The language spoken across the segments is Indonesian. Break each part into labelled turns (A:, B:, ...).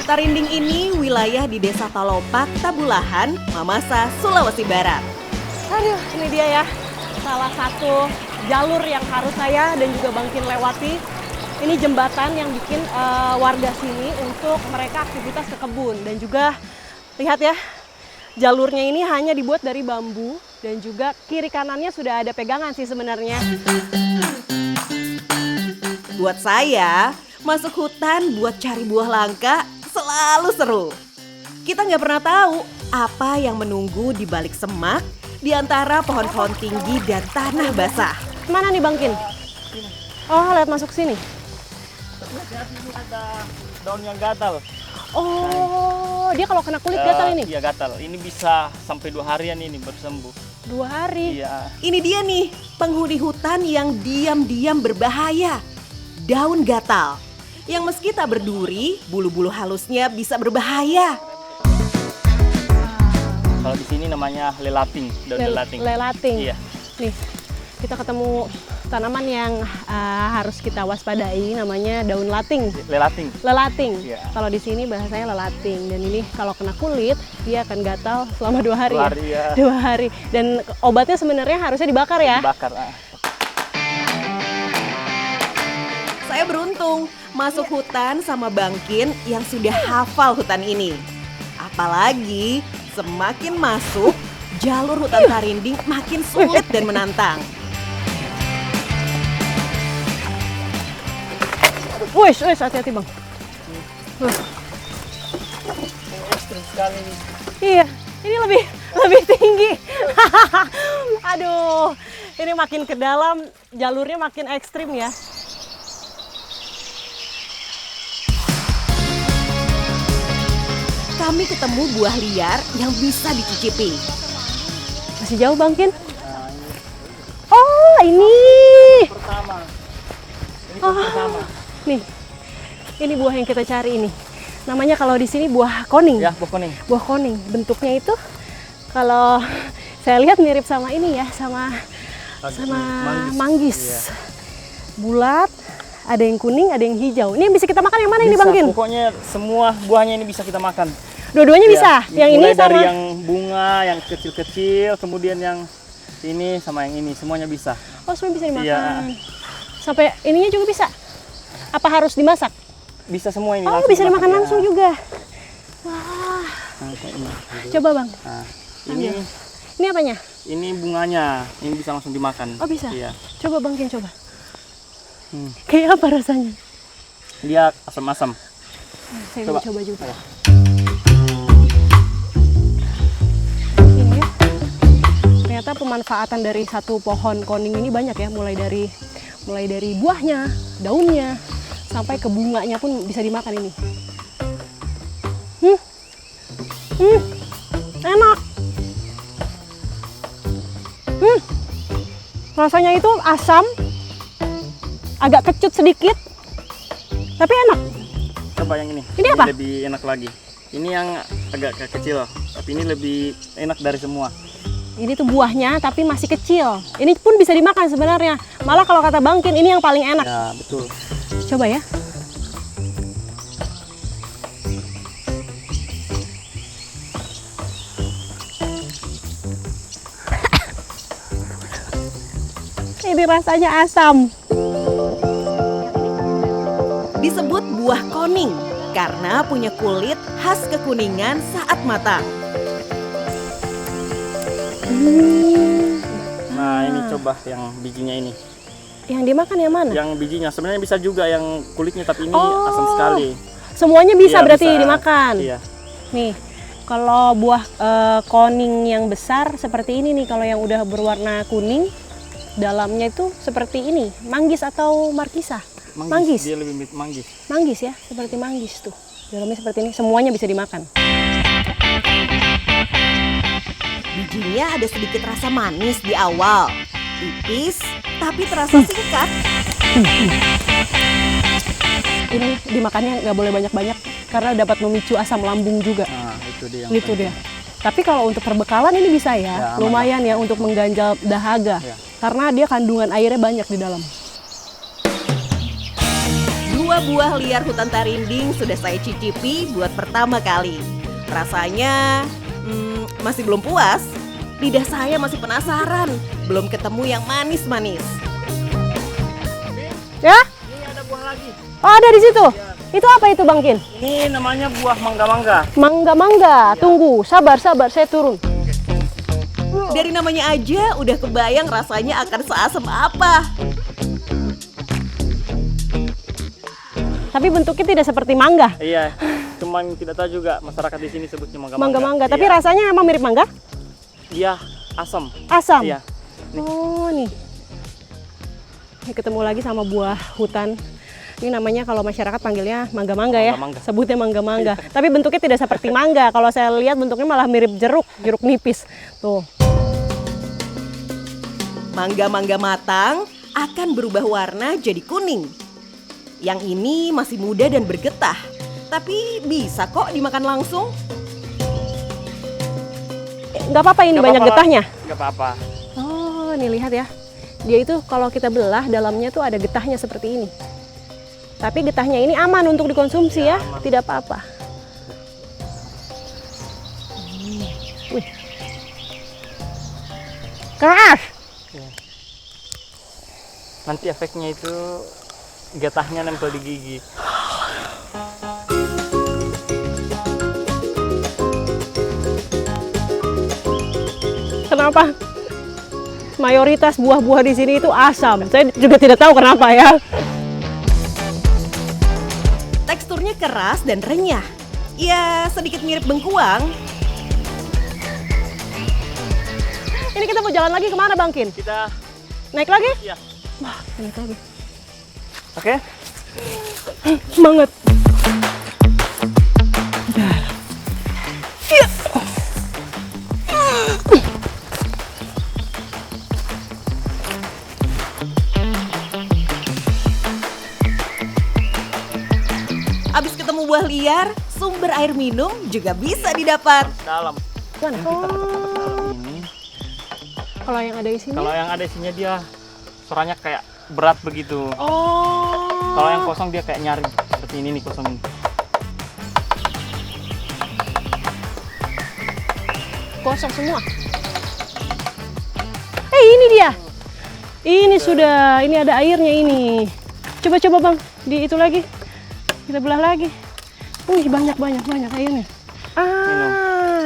A: Tarinding ini wilayah di Desa Talopak, Tabulahan, Mamasa, Sulawesi Barat.
B: Aduh, ini dia ya, salah satu jalur yang harus saya dan juga Bang Kin lewati. Ini jembatan yang bikin warga sini untuk mereka aktivitas ke kebun. Dan juga lihat ya, jalurnya ini hanya dibuat dari bambu dan juga kiri kanannya sudah ada pegangan sih sebenarnya.
A: Buat saya, masuk hutan buat cari buah langka selalu seru. Kita nggak pernah tahu apa yang menunggu di balik semak, di antara pohon-pohon tinggi dan tanah basah.
B: Mana nih Bang Kin? Oh, lihat masuk sini.
C: Ini ada daun yang gatal.
B: Oh, dia kalau kena kulit gatal ini?
C: Iya gatal. Ini bisa sampai 2 harian ini baru sembuh.
B: 2 hari?
C: Iya.
A: Ini dia nih, penghuni hutan yang diam-diam berbahaya. Daun gatal, yang meski tak berduri, bulu-bulu halusnya bisa berbahaya.
C: Kalau di sini namanya lelating, daun lelating.
B: Lelating.
C: Iya.
B: Nih, kita ketemu tanaman yang harus kita waspadai, namanya daun lating.
C: Lelating.
B: Lelating.
C: Iya.
B: Kalau di sini bahasanya lelating, dan ini kalau kena kulit dia akan gatal selama 2 hari.
C: 2 hari ya.
B: 2 hari. Dan obatnya sebenarnya harusnya dibakar ya.
C: Dibakar.
A: Saya beruntung masuk hutan sama Bang Kin yang sudah hafal hutan ini. Apalagi semakin masuk, jalur hutan Tarinding makin sulit dan menantang.
B: Wih, hati-hati Bang.
C: Ekstrim sekali nih.
B: Iya, ini lebih tinggi. Aduh, ini makin ke dalam, jalurnya makin ekstrim ya.
A: Kami ketemu buah liar yang bisa dicicipi.
B: Masih jauh Bang Kin? Oh, ini.
C: Pertama. Ini pertama.
B: Nih, ini buah yang kita cari ini. Namanya kalau di sini buah koning.
C: Ya, buah kuning.
B: Buah koning. Bentuknya itu kalau saya lihat mirip sama ini ya, sama manggis.
C: Iya.
B: Bulat, ada yang kuning, ada yang hijau. Ini yang bisa kita makan yang mana ini Bang Kin?
C: Pokoknya semua buahnya ini bisa kita makan.
B: Dua-duanya bisa.
C: Ya,
B: Yang ini
C: mulai
B: sama
C: dari yang bunga, yang kecil-kecil, kemudian yang ini sama yang ini, semuanya bisa.
B: Oh, semua bisa dimakan.
C: Iya.
B: Sampai ininya juga bisa. Apa harus dimasak?
C: Bisa semua ini.
B: Oh, bisa dimakan langsung juga. Wah.
C: Nah, kayak ini.
B: Coba Bang.
C: Nah,
B: Ambil. Ini apanya?
C: ini bunganya, ini bisa langsung dimakan.
B: Oh, bisa?
C: Iya.
B: Coba Bang Kin, coba. Kayak apa rasanya?
C: Dia asam-asam.
B: Saya
C: Coba.
B: mau coba juga.
C: Ayo.
B: Ini ya. Ternyata pemanfaatan dari satu pohon koning ini banyak ya, mulai dari buahnya, daunnya, sampai ke bunganya pun bisa dimakan ini. Enak. Rasanya itu asam, agak kecut sedikit, tapi enak.
C: Coba yang ini.
B: Ini apa?
C: Lebih enak lagi. Ini yang agak kecil, tapi ini lebih enak dari semua.
B: Ini tuh buahnya tapi masih kecil. Ini pun bisa dimakan sebenarnya. Malah kalau kata Bang Kin ini yang paling enak.
C: Ya, betul.
B: Coba ya. Ini rasanya asam.
A: Disebut buah koning karena punya kulit khas kekuningan saat matang.
C: Nah, ini coba yang bijinya ini.
B: Yang dimakan yang mana?
C: Yang bijinya sebenarnya bisa juga yang kulitnya, tapi ini
B: Oh.
C: asam sekali.
B: Semuanya bisa
C: Iya,
B: berarti
C: bisa.
B: dimakan.
C: Iya.
B: Nih, kalau buah koning yang besar seperti ini nih, kalau yang udah berwarna kuning, dalamnya itu seperti ini, manggis atau markisa? Manggis.
C: Dia lebih mirip manggis.
B: Manggis ya, seperti manggis tuh. Dalamnya seperti ini, semuanya bisa dimakan.
A: Bijinya ada sedikit rasa manis di awal. Tipis, tapi terasa singkat.
B: Ini dimakannya nggak boleh banyak-banyak karena dapat memicu asam lambung juga.
C: Nah, itu dia. yang
B: Itu
C: penting.
B: dia. Tapi kalau untuk perbekalan ini bisa ya,
C: Ya, aman.
B: lumayan ya untuk mengganjal dahaga.
C: Ya.
B: Karena dia kandungan airnya banyak di dalam.
A: Dua buah liar hutan Tarinding sudah saya cicipi buat pertama kali. Rasanya masih belum puas. Lidah saya masih penasaran, belum ketemu yang manis-manis.
B: Ya?
C: Ini ada buah lagi.
B: Oh, ada di situ. Itu apa itu, Bang Kin?
C: Ini namanya buah mangga-mangga.
B: Mangga-mangga. Tunggu, sabar, saya turun.
A: Dari namanya aja udah kebayang rasanya akan seasem apa.
B: Tapi bentuknya tidak seperti mangga.
C: Iya, cuman tidak tahu juga masyarakat di sini sebutnya mangga-mangga.
B: Mangga-mangga, tapi
C: Iya.
B: rasanya memang mirip mangga?
C: Dia asam.
B: Asam?
C: Iya. Nih.
B: Oh, nih. Ini ketemu lagi sama buah hutan. Ini namanya kalau masyarakat panggilnya mangga-mangga ya.
C: Mangga-mangga.
B: Sebutnya mangga-mangga. Tapi bentuknya tidak seperti mangga. Kalau saya lihat bentuknya malah mirip jeruk nipis. Tuh.
A: Mangga-mangga matang akan berubah warna jadi kuning. Yang ini masih muda dan bergetah, tapi bisa kok dimakan langsung.
B: Nggak apa-apa ini
C: Nggak
B: banyak
C: apa-apa,
B: getahnya.
C: Nggak apa-apa.
B: Oh, nih lihat ya. Dia itu kalau kita belah dalamnya tuh ada getahnya seperti ini. Tapi getahnya ini aman untuk dikonsumsi ya,
C: aman.
B: tidak apa-apa. Wih. Keras.
C: Nanti efeknya itu getahnya nempel di gigi.
B: Kenapa? Mayoritas buah-buah di sini itu asam. Saya juga tidak tahu kenapa ya.
A: Teksturnya keras dan renyah. Ya, sedikit mirip bengkuang.
B: Ini kita mau jalan lagi kemana, Bang Kin?
C: Kita,
B: Naik lagi?
C: ya.
B: Wah, naik lagi.
C: Oke.
B: Semangat.
A: Abis ketemu buah liar, sumber air minum juga bisa didapat.
C: Dalam.
B: Mana?
C: Dalam ini.
B: Kalau yang ada di sini?
C: Kalau yang ada isinya dia suaranya kayak berat begitu.
B: Oh.
C: Kalau yang kosong dia kayak nyaring. Seperti ini nih kosong ini.
B: Kosong semua. Ini dia. Ini sudah, ini ada airnya ini. Coba-coba Bang, di itu lagi. Kita belah lagi. Wih, banyak airnya.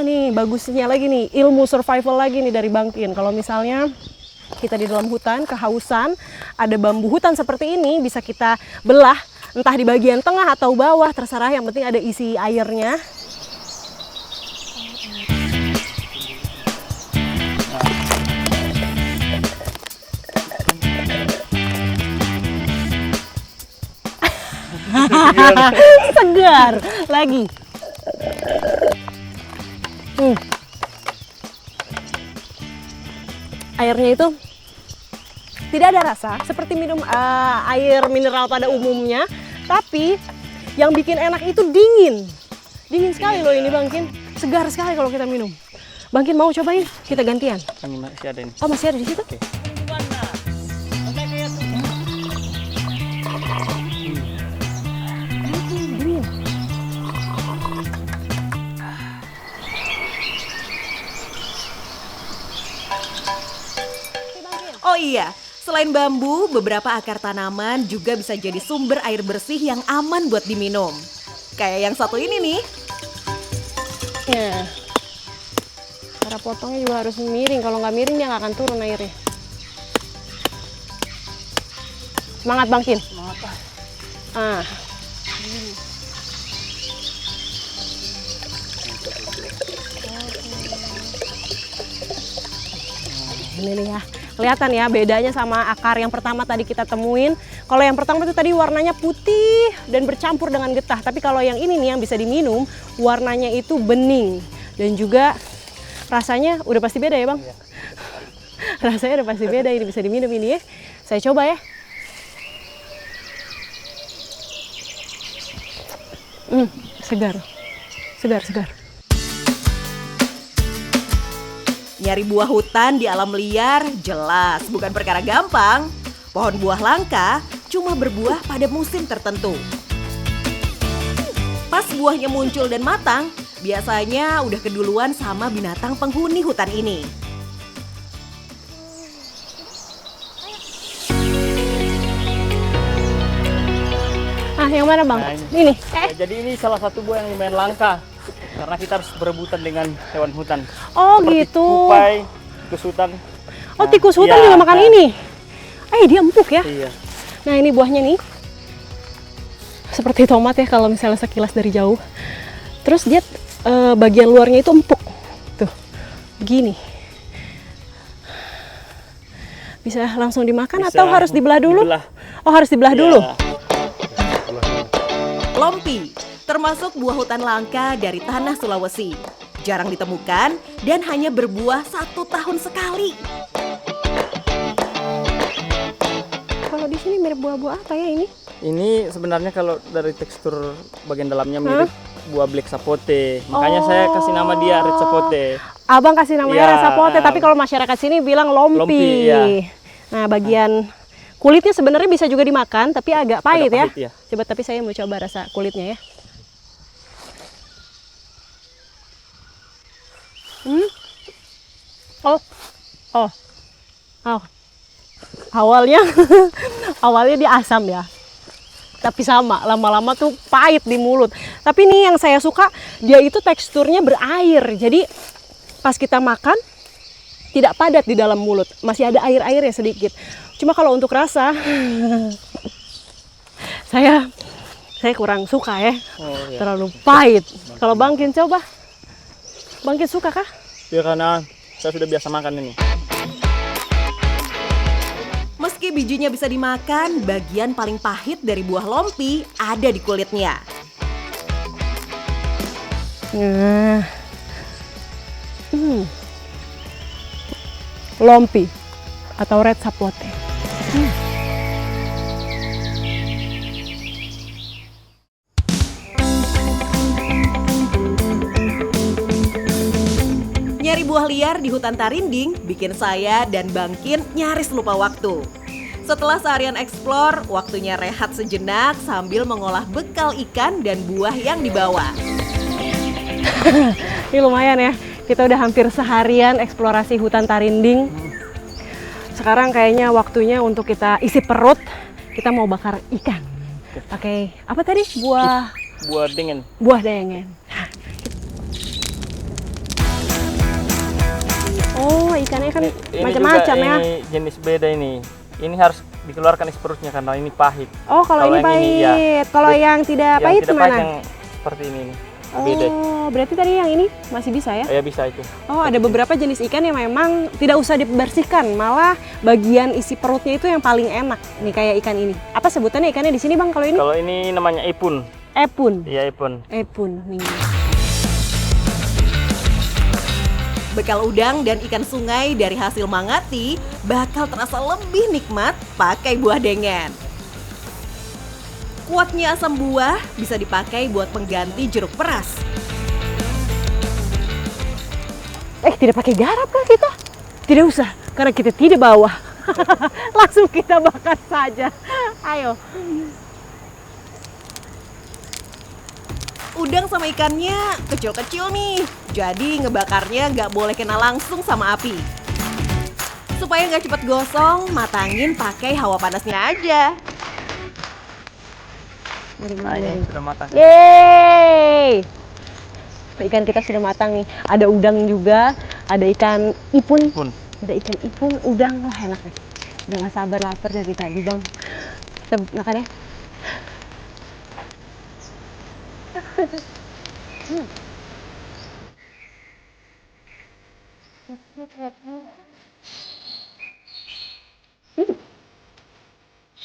B: Nih bagusnya lagi nih, ilmu survival lagi nih dari Bang Kin. Kalau misalnya kita di dalam hutan, kehausan, ada bambu hutan seperti ini, bisa kita belah, entah di bagian tengah atau bawah, terserah, yang penting ada isi airnya. Segar lagi. Airnya itu tidak ada rasa seperti minum air mineral pada umumnya, tapi yang bikin enak itu dingin. Dingin sekali loh ini Bang Kin. Segar sekali kalau kita minum. Bang Kin mau cobain? Kita gantian.
C: Ini masih ada ini.
B: Oh, masih ada di situ?
C: Oke.
B: Dingin.
A: Oh iya, selain bambu, beberapa akar tanaman juga bisa jadi sumber air bersih yang aman buat diminum. Kayak yang satu ini nih.
B: Ya. Cara potongnya juga harus miring. Kalau nggak miring dia nggak akan turun airnya. Semangat Bang Kin.
C: Semangat Pak.
B: Ah. Ini nih ya, kelihatan ya bedanya sama akar yang pertama tadi kita temuin. Kalau yang pertama itu tadi warnanya putih dan bercampur dengan getah. Tapi kalau yang ini nih yang bisa diminum, warnanya itu bening. Dan juga rasanya udah pasti beda ya Bang?
C: Iya.
B: Rasanya udah pasti beda, ini bisa diminum ini ya. Saya coba ya. Segar. Segar.
A: Nyari buah hutan di alam liar jelas bukan perkara gampang. Pohon buah langka cuma berbuah pada musim tertentu. Pas buahnya muncul dan matang, biasanya udah keduluan sama binatang penghuni hutan ini.
B: Ah, yang mana bang?
C: Nah,
B: Ini.
C: Jadi ini salah satu buah yang lumayan langka karena kita harus berebutan dengan hewan hutan.
B: Oh
C: Seperti
B: gitu.
C: tupai, tikus hutan.
B: Oh tikus hutan
C: iya,
B: juga makan ini. Dia empuk ya.
C: Iya.
B: Nah ini buahnya nih. Seperti tomat ya kalau misalnya sekilas dari jauh. Terus dia bagian luarnya itu empuk. Tuh, begini. Bisa langsung dimakan
C: Bisa
B: atau harus dibelah dulu?
C: dibelah.
B: Oh harus dibelah
C: Iya.
B: dulu.
A: Lompi, termasuk buah hutan langka dari tanah Sulawesi. Jarang ditemukan dan hanya berbuah 1 tahun sekali.
B: Kalau di sini mirip buah-buah apa ya ini?
C: Ini sebenarnya kalau dari tekstur bagian dalamnya mirip buah black sapote. Makanya saya kasih nama dia red sapote.
B: Abang kasih namanya
C: Iya.
B: red sapote, tapi kalau masyarakat sini bilang lompi.
C: Lompi, iya.
B: Nah, bagian kulitnya sebenarnya bisa juga dimakan, tapi agak pahit,
C: Agak pahit,
B: ya.
C: ya.
B: Coba tapi saya mau coba rasa kulitnya ya. Oh. Awalnya awalnya dia asam ya. Tapi sama, lama-lama tuh pahit di mulut. Tapi nih yang saya suka, dia itu teksturnya berair. Jadi pas kita makan tidak padat di dalam mulut, masih ada air-airnya sedikit. Cuma kalau untuk rasa saya kurang suka ya.
C: Oh, iya.
B: Terlalu pahit. Kalau Bang Kin coba. Bang Kin suka kah?
C: Ya karena saya sudah biasa makan ini.
A: Meski bijinya bisa dimakan, bagian paling pahit dari buah lompi ada di kulitnya.
B: Nah. Lompi atau red sapote.
A: Nyari buah liar di hutan Tarinding bikin saya dan Bang Kin nyaris lupa waktu. Setelah seharian eksplor, waktunya rehat sejenak sambil mengolah bekal ikan dan buah yang dibawa.
B: Ini lumayan ya. Kita udah hampir seharian eksplorasi hutan Tarinding. Sekarang kayaknya waktunya untuk kita isi perut. Kita mau bakar ikan. Pakai apa tadi? Buah
C: Dengen.
B: buah dengen. Oh, ikannya kan
C: Ini
B: macam-macam
C: juga
B: ya.
C: Ini jenis beda ini. Ini harus dikeluarkan isi perutnya karena ini pahit.
B: Oh, kalau ini
C: yang
B: pahit.
C: ya.
B: Kalau yang tidak pahit
C: tidak
B: gimana?
C: yang seperti ini nih. Beda.
B: Oh, berarti tadi yang ini masih bisa ya?
C: Ya bisa itu.
B: Oh, ada beberapa jenis ikan yang memang tidak usah dibersihkan, malah bagian isi perutnya itu yang paling enak. Nih kayak ikan ini. Apa sebutannya ikannya di sini, Bang, kalau ini?
C: Kalau ini namanya epun.
B: Epun.
C: Iya epun.
B: Epun nih.
A: Bekal udang dan ikan sungai dari hasil mangati bakal terasa lebih nikmat pakai buah dengen. Kuatnya asam buah bisa dipakai buat pengganti jeruk peras.
B: Tidak pakai garam kah kita? Tidak usah, karena kita tidak bawa. Langsung kita bakar saja. Ayo.
A: Udang sama ikannya kecil-kecil nih, jadi ngebakarnya nggak boleh kena langsung sama api. Supaya nggak cepet gosong, matangin pakai hawa panasnya aja.
C: Nah, ini sudah matang.
B: Yeay! Ikan kita sudah matang nih. Ada udang juga, ada ikan ipun. Ada ikan ipun, udang. Wah, enak nih. Udah gak sabar lapar dari tadi, Bang. Kita makan ya.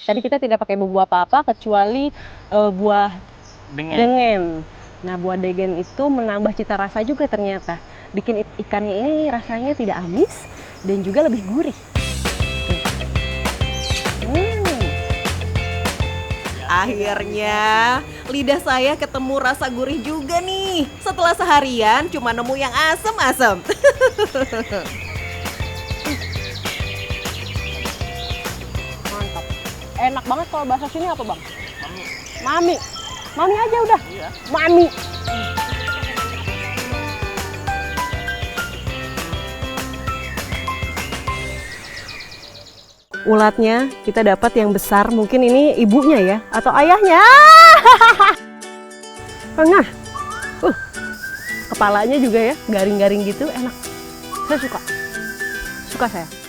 B: Tadi kita tidak pakai bumbu apa-apa kecuali buah dengen. Nah, buah dengen itu menambah cita rasa juga ternyata. Bikin ikannya ini rasanya tidak amis dan juga lebih gurih.
A: Akhirnya, lidah saya ketemu rasa gurih juga nih. Setelah seharian cuma nemu yang asem-asem.
B: Mantap. Enak banget kalau bahasa sini apa, Bang? Mami. Mami aja udah. Mami. Ulatnya kita dapat yang besar, mungkin ini ibunya ya atau ayahnya. Tengah. Kepalanya juga ya garing-garing gitu, enak. Saya suka. Suka saya.